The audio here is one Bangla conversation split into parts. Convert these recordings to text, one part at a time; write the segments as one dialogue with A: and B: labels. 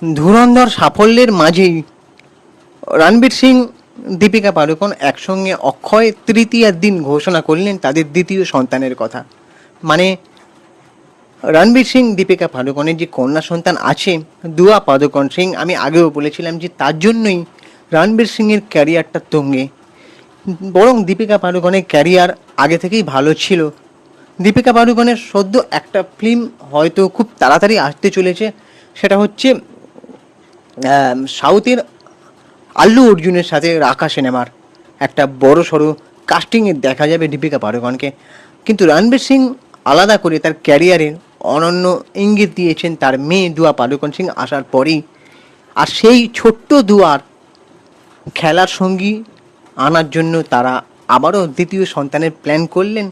A: ধুরন্ধর সাফল্যের মাঝেই রণবীর সিং দীপিকা পাড়ুকোন একসঙ্গে অক্ষয় তৃতীয়ার দিন ঘোষণা করলেন তাদের দ্বিতীয় সন্তানের কথা। মানে রণবীর সিং দীপিকা পাড়ুকোনের যে কন্যা সন্তান আছে দুয়া পাড়ুকোন সিং, আমি আগেও বলেছিলাম যে তার জন্যই রণবীর সিংয়ের ক্যারিয়ারটা তুঙ্গে। বরং দীপিকা পাড়ুকোনের ক্যারিয়ার আগে থেকেই ভালো ছিল। দীপিকা পাড়ুকোনের সদ্য একটা ফিল্ম হয়তো খুব তাড়াতাড়ি আসতে চলেছে, সেটা হচ্ছে সাউথের আল্লু অর্জুনের সাথে রাখা সিনেমার একটা বড় সড়ো কাস্টিংয়ে দেখা যাবে দীপিকা পাড়ুকোনকে। কিন্তু রণবীর সিং আলাদা করে তার ক্যারিয়ারের অনন্য ইঙ্গিত দিয়েছেন তার মেয়ে দুয়া পাড়ুকোন সিং আসার পরেই। আর সেই ছোট্ট দুয়ার খেলার সঙ্গী আনার জন্য তারা আবারও দ্বিতীয় সন্তানের প্ল্যান করলেন।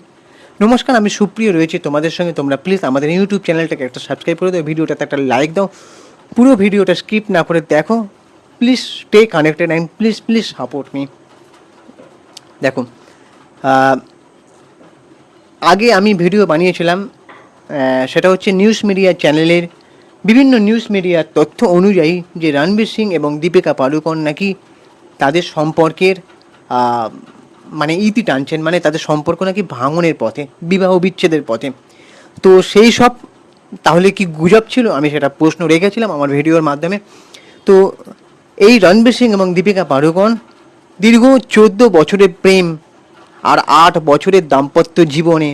A: নমস্কার, আমি সুপ্রিয় রয়েছি তোমাদের সঙ্গে। তোমরা প্লিজ আমাদের ইউটিউব চ্যানেলটাকে একটা সাবস্ক্রাইব করে দাও, ভিডিওটাতে একটা লাইক দাও, পুরো ভিডিওটা স্কিপ না করে দেখো। Please stay connected and please please support me. দেখো, আগে আমি ভিডিও বানিয়েছিলাম, সেটা হচ্ছে নিউজ মিডিয়া চ্যানেলের বিভিন্ন নিউজ মিডিয়ার তথ্য অনুযায়ী যে রণবীর সিং এবং দীপিকা পাড়ুকোন নাকি তাদের সম্পর্কের মানে ইতি টানছেন, মানে তাদের সম্পর্ক নাকি ভাঙনের পথে, বিবাহ বিচ্ছেদের পথে। তো সেই সব তাহলে কি গুজব ছিল, আমি সেটা প্রশ্ন রেখেছিলাম আমার ভিডিওর মাধ্যমে। তো এই রণবীর সিং এবং দীপিকা পাড়ুকোন দীর্ঘ 14 বছরের প্রেম আর 8 বছরের দাম্পত্য জীবনে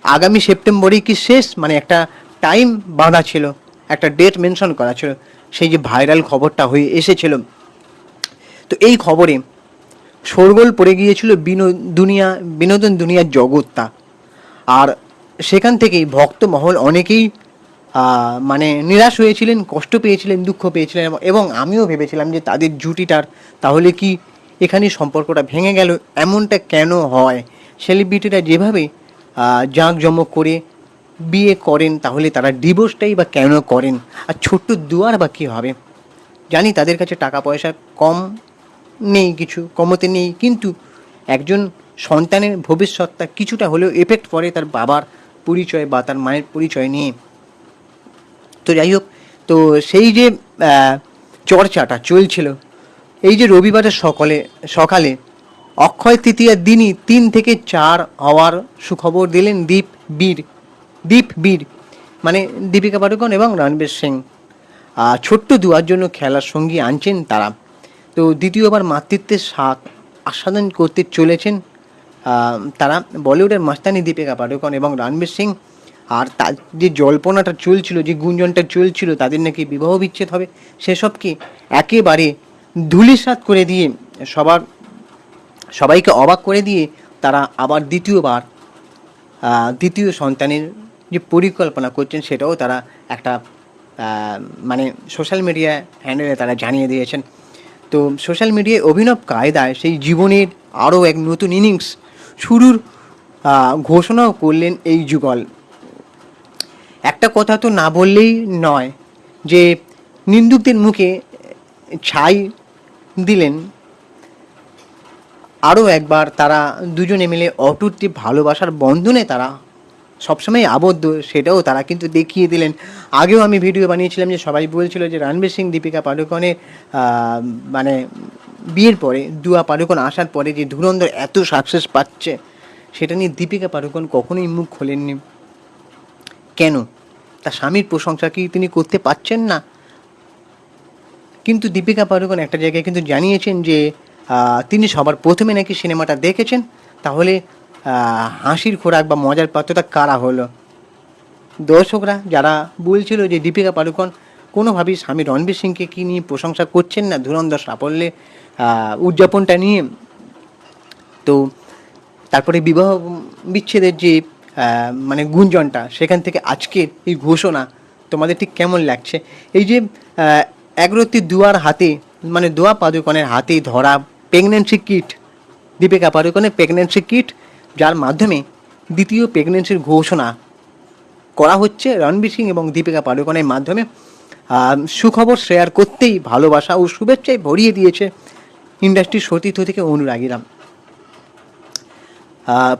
A: আগামী সেপ্টেম্বরেই কি শেষ, মানে একটা টাইম বাঁধা ছিল, একটা ডেট মেনশন করা ছিল, সেই যে ভাইরাল খবরটা হয়ে এসেছিল। তো এই খবরে শোরগোল পড়ে গিয়েছিল বিনোদন দুনিয়ার জগৎটা। আর সেখান থেকেই ভক্ত মহল অনেকেই মানে নিরাশ হয়েছিলেন, কষ্ট পেয়েছিলেন, দুঃখ পেয়েছিলেন, এবং আমিও ভেবেছিলাম যে তাদের জুটিটার তাহলে কি এখানে সম্পর্কটা ভেঙে গেল, এমনটা কেন হয়? সেলিব্রিটিরা যেভাবে জাঁকজমক করে বিয়ে করেন, তাহলে তারা ডিভোর্সটাই বা কেন করেন? আর ছোট্ট দুয়ার বা কী হবে? জানি তাদের কাছে টাকা পয়সা কম নেই, কিছু কমতে নেই, কিন্তু একজন সন্তানের ভবিষ্যৎটা কিছুটা হলেও এফেক্ট পড়ে তার বাবার পরিচয় বা তার মায়ের পরিচয় নিয়ে। তো যাই হোক, তো সেই যে চর্চাটা চলছিল, এই যে রবিবারের সকালে অক্ষয় তৃতীয়ার দিনই 3 থেকে 4 হওয়ার সুখবর দিলেন দীপ বীর, মানে দীপিকা পাড়ুকোন এবং রণবীর সিং। ছোট্ট দুয়ার জন্য খেলার সঙ্গী আনছেন তারা। তো দ্বিতীয়বার মাতৃত্বের স্বাদ আস্বাদন করতে চলেছেন তারা, বলিউডের মাস্তানি দীপিকা পাড়ুকোন এবং রণবীর সিং। আর তার যে জল্পনাটা চলছিল, যে গুঞ্জনটা চলছিল তাদের নাকি বিবাহ বিচ্ছেদ হবে, সেসবকে একেবারে ধূলিসাৎ করে দিয়ে সবাইকে অবাক করে দিয়ে তারা আবার দ্বিতীয় সন্তানের যে পরিকল্পনা করছেন সেটাও তারা একটা মানে সোশ্যাল মিডিয়া হ্যান্ডেলে তারা জানিয়ে দিয়েছেন। তো সোশ্যাল মিডিয়ায় অভিনব কায়দায় সেই জীবনের আরও এক নতুন ইনিংস শুরুর ঘোষণাও করলেন এই যুগল। একটা কথা তো না বললেই নয় যে নিন্দুকদের মুখে ছাই দিলেন আরও একবার তারা দুজনে মিলে অটুট যে ভালোবাসার বন্ধনে তারা সবসময় আবদ্ধ, সেটাও তারা কিন্তু দেখিয়ে দিলেন। আগেও আমি ভিডিও বানিয়েছিলাম যে সবাই বলছিল যে রণবীর সিং দীপিকা পাড়ুকোনের মানে বিয়ের পরে দুয়া পাড়ুকোন আসার পরে যে ধুরন্ধর এত সাকসেস পাচ্ছে, সেটা নিয়ে দীপিকা পাড়ুকোন কখনোই মুখ খোলেননি। কেন? তার স্বামীর প্রশংসা কি তিনি করতে পারছেন না? কিন্তু দীপিকা পাড়ুকোন একটা জায়গায় কিন্তু জানিয়েছেন যে তিনি সবার প্রথমে নাকি সিনেমাটা দেখেছেন, তাহলে হাসির খোরাক বা মজার পাত্রটা কারা হলো? দর্শকরা যারা বলছিল যে দীপিকা পাড়ুকোন কোনোভাবেই স্বামী রণবীর সিংকে কী নিয়ে প্রশংসা করছেন না ধুরন্ধর সাফল্যে উদযাপনটা নিয়ে। তো তারপরে বিবাহ বিচ্ছেদের যে মানে গুঞ্জনটা, সেখান থেকে আজকের এই ঘোষণা তোমাদের ঠিক কেমন লাগছে? এই যে একরত্তি দুয়ার হাতে, মানে দুয়া পাড়ুকোনের হাতেই ধরা প্রেগনেন্সি কিট, দীপিকা পাড়ুকোনের প্রেগনেন্সি কিট, যার মাধ্যমে দ্বিতীয় প্রেগনেন্সির ঘোষণা করা হচ্ছে রণবীর সিং এবং দীপিকা পাড়ুকোনের মাধ্যমে। সুখবর শেয়ার করতেই ভালোবাসা ও শুভেচ্ছায় ভরিয়ে দিয়েছে ইন্ডাস্ট্রির সতীর্থ থেকে অনুরাগীরা।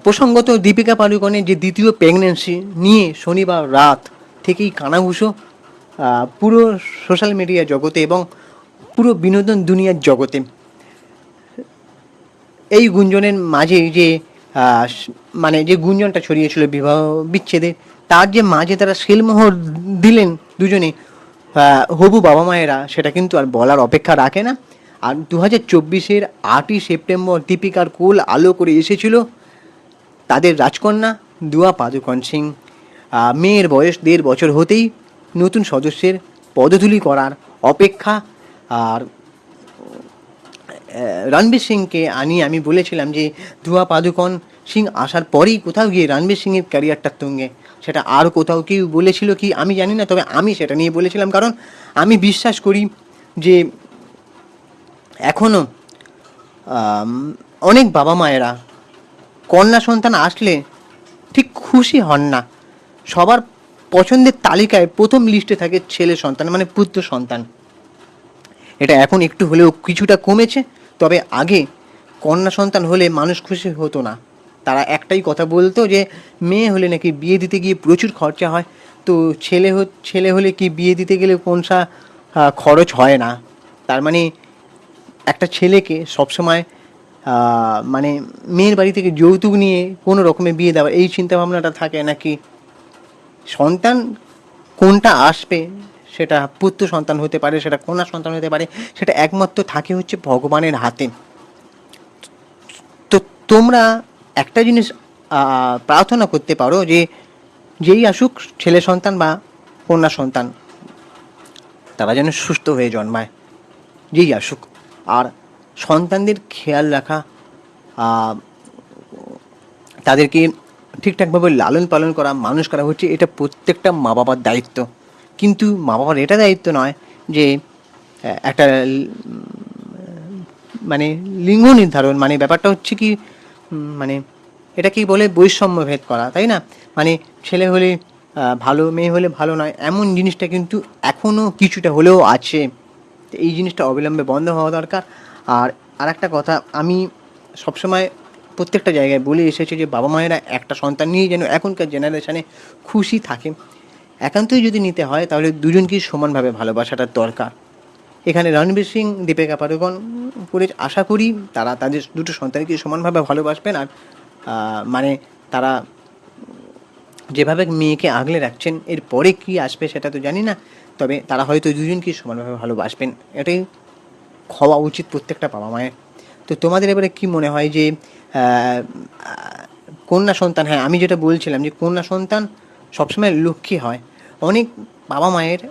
A: প্রসঙ্গত দীপিকা পাড়ুকোনের যে দ্বিতীয় প্রেগনেন্সি নিয়ে শনিবার রাত থেকেই কানাঘুষো পুরো সোশ্যাল মিডিয়া জগতে এবং পুরো বিনোদন দুনিয়ার জগতে। এই গুঞ্জনের মাঝে যে মানে যে গুঞ্জনটা ছড়িয়েছিল বিবাহ বিচ্ছেদের, তার যে মাঝে তারা শিলমোহর দিলেন দুজনে হবু বাবা মায়েরা, সেটা কিন্তু আর বলার অপেক্ষা রাখে না। আর 2024-এর 8ই সেপ্টেম্বর দীপিকার কোল আলো করে এসেছিল তাদের রাজকন্যা দুয়া পাদুকণ সিং। মেয়ের বয়স 1.5 বছর হতেই নতুন সদস্যের পদধূলি করার অপেক্ষা। আর রণবীর সিংকে আমি বলেছিলাম যে দুয়া পাদুকণ সিং আসার পরেই কোথাও গিয়ে রণবীর সিংয়ের ক্যারিয়ারটা তুঙ্গে, সেটা আর কোথাও কেউ বলেছিল কি আমি জানি না, তবে আমি সেটা নিয়ে বলেছিলাম, কারণ আমি বিশ্বাস করি যে এখনও অনেক বাবা মায়েরা কন্যা সন্তান আসলে ঠিক খুশি হন না। সবার পছন্দের তালিকায় প্রথম লিস্টে থাকে ছেলে সন্তান, মানে পুত্র সন্তান। এটা এখন একটু হলেও কিছুটা কমেছে, তবে আগে কন্যা সন্তান হলে মানুষ খুশি হতো না। তারা একটাই কথা বলতো যে মেয়ে হলে নাকি বিয়ে দিতে গিয়ে প্রচুর খরচা হয়, তো ছেলে হলে কি বিয়ে দিতে গেলে কোনসা খরচ হয় না। তার মানে একটা ছেলেকে সবসময় মানে মেয়ের বাড়ি থেকে যৌতুক নিয়ে কোনো রকমে বিয়ে দেওয়া, এই চিন্তাভাবনাটা থাকে নাকি সন্তান কোনটা আসবে, সেটা পুত্র সন্তান হতে পারে, সেটা কন্যা সন্তান হতে পারে, সেটা একমাত্র থাকে হচ্ছে ভগবানের হাতে। তো তোমরা একটা জিনিস প্রার্থনা করতে পারো যে যেই আসুক ছেলে সন্তান বা কন্যা সন্তান, তারা যেন সুস্থ হয়ে জন্মায়, যেই আসুক। আর সন্তানদের খেয়াল রাখা, তাদেরকে ঠিকঠাকভাবে লালন পালন করা, মানুষ করা হচ্ছে এটা প্রত্যেকটা মা বাবার দায়িত্ব। কিন্তু মা বাবার এটা দায়িত্ব নয় যে একটা মানে লিঙ্গ নির্ধারণ, মানে ব্যাপারটা হচ্ছে কি মানে এটা কি বলে বৈষম্য ভেদ করা, তাই না? মানে ছেলে হলে ভালো, মেয়ে হলে ভালো নয়, এমন জিনিসটা কিন্তু এখনও কিছুটা হলেও আছে। তো এই জিনিসটা অবিলম্বে বন্ধ হওয়া দরকার। আর একটা কথা আমি সবসময় প্রত্যেকটা জায়গায় বলে এসেছি যে বাবা মায়েরা একটা সন্তান নিয়ে যেন এখনকার জেনারেশানে খুশি থাকে। একান্তই যদি নিতে হয় তাহলে দুজনকেই সমানভাবে ভালোবাসাটার দরকার। এখানে রণবীর সিং দীপিকা পাড়ুকোন করে আশা করি তারা তাদের দুটো সন্তানকে সমানভাবে ভালোবাসবেন। আর মানে তারা যেভাবে মেয়েকে আগলে রাখছেন, এর পরে কী আসবে সেটা তো জানি না, তবে তারা হয়তো দুজনকেই সমানভাবে ভালোবাসবেন, এটাই হওয়া উচিত প্রত্যেকটা বাবা মায়ের। তো তোমাদের এবারে কি মনে হয় যে কন্যা সন্তান, হ্যাঁ আমি যেটা বলছিলাম যে কন্যা সন্তান সবসময় লক্ষ্মী হয়। অনেক বাবা মায়ের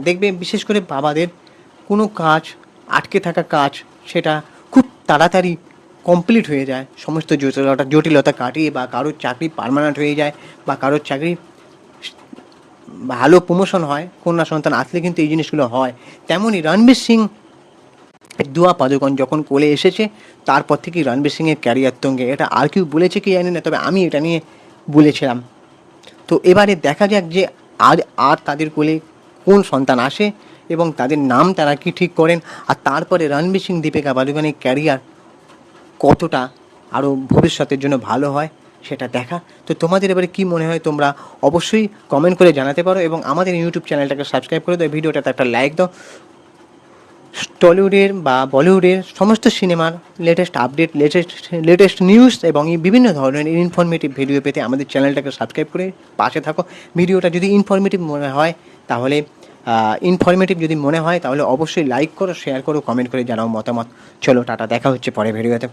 A: দেখবে, বিশেষ করে বাবাদের কোনো কাজ, আটকে থাকা কাজ, সেটা খুব তাড়াতাড়ি কমপ্লিট হয়ে যায়, সমস্ত জটিলতা কাটিয়ে, বা কারোর চাকরি পার্মানেন্ট হয়ে যায়, বা কারোর চাকরি ভালো প্রমোশন হয়, কন্যা সন্তান আসলে কিন্তু এই জিনিসগুলো হয়। তেমনই রণবীর সিং দুয়া পাদুকণ যখন কোলে এসেছে, তারপর থেকেই রণবীর সিংয়ের ক্যারিয়ার তুঙ্গে। এটা আর কেউ বলেছে কি জানি না, তবে আমি এটা নিয়ে বলেছিলাম। তো এবারে দেখা যাক যে আর তাদের কোলে কোন সন্তান আসে এবং তাদের নাম তারা কি ঠিক করেন। আর তারপরে রণবীর সিং দীপিকা পাদুকণের ক্যারিয়ার কতটা আরও ভবিষ্যতের জন্য ভালো হয় সেটা দেখা। তো তোমাদের এবারে কি মনে হয় তোমরা অবশ্যই কমেন্ট করে জানাতে পারো, এবং আমাদের ইউটিউব চ্যানেলটাকে সাবস্ক্রাইব করে দাও, ভিডিওটাতে একটা লাইক দাও। টলিউডের বা বলিউডের সমস্ত সিনেমার লেটেস্ট আপডেট, লেটেস্ট নিউজ এবং বিভিন্ন ধরনের ইনফরমেটিভ ভিডিও পেতে আমাদের চ্যানেলটাকে সাবস্ক্রাইব করে পাশে থাকো। ভিডিওটা যদি ইনফরমেটিভ মনে হয় তাহলে অবশ্যই লাইক করো, শেয়ার করো, কমেন্ট করে জানাও মতামত। চলো টাটা, দেখা হচ্ছে পরে ভিডিওতে।